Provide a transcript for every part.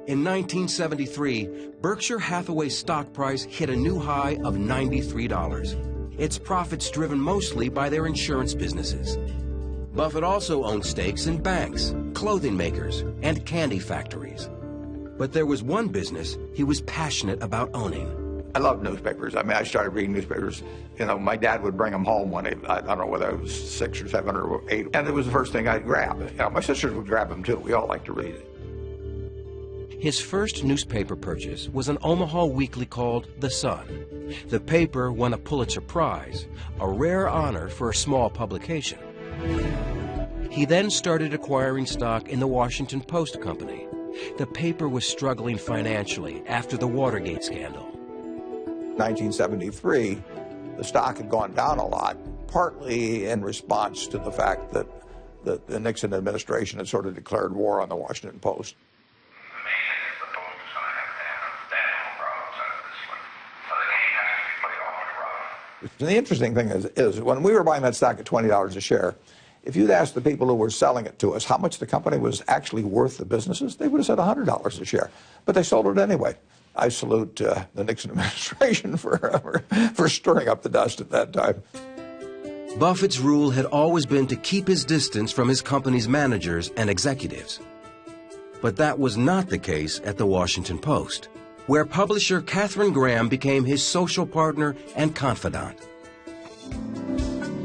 In 1973, Berkshire Hathaway's stock price hit a new high of $93. Its profits driven mostly by their insurance businesses. Buffett also owned stakes in banks, clothing makers, and candy factories. But there was one business he was passionate about owning. I love newspapers. I mean, I started reading newspapers. You know, my dad would bring them home when I don't know whether I was 6 or 7 or 8, and it was the first thing I'd grab. You know, my sisters would grab them too. We all liked to read it. His first newspaper purchase was an Omaha weekly called The Sun. The paper won a Pulitzer Prize, a rare honor for a small publication. He then started acquiring stock in the Washington Post Company. The paper was struggling financially after the Watergate scandal. 1973, the stock had gone down a lot, partly in response to the fact that the Nixon administration had sort of declared war on the Washington Post. The interesting thing is when we were buying that stock at $20 a share, if you'd asked the people who were selling it to us how much the company was actually worth the businesses, they would have said $100 a share. But they sold it anyway. I salute the Nixon administration for stirring up the dust at that time. Buffett's rule had always been to keep his distance from his company's managers and executives. But that was not the case at the Washington Post, where publisher Katharine Graham became his social partner and confidant.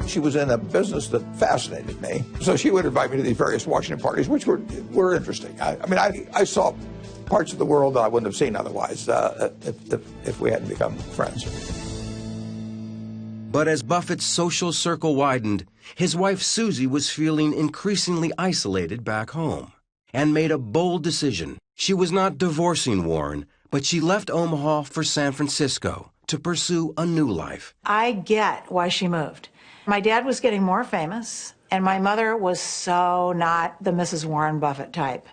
She was in a business that fascinated me, so she would invite me to these various Washington parties, which were interesting. I mean, I saw parts of the world that I wouldn't have seen otherwise if we hadn't become friends. But as Buffett's social circle widened, his wife Susie was feeling increasingly isolated back home and made a bold decision. She was not divorcing Warren, but she left Omaha for San Francisco to pursue a new life. I get why she moved. My dad was getting more famous, and my mother was so not the Mrs. Warren Buffett type.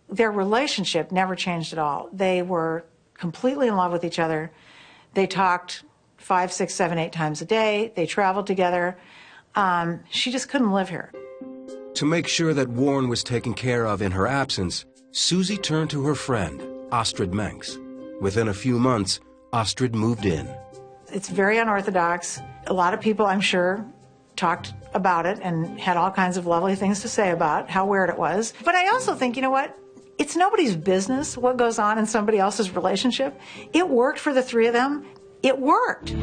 Their relationship never changed at all. They were completely in love with each other. They talked 5, 6, 7, 8 times a day. They traveled together. She just couldn't live here. To make sure that Warren was taken care of in her absence, Susie turned to her friend, Astrid Menks. Within a few months, Astrid moved in. It's very unorthodox. A lot of people, I'm sure, talked about it and had all kinds of lovely things to say about how weird it was. But I also think, you know what? It's nobody's business what goes on in somebody else's relationship. It worked for the three of them. It worked.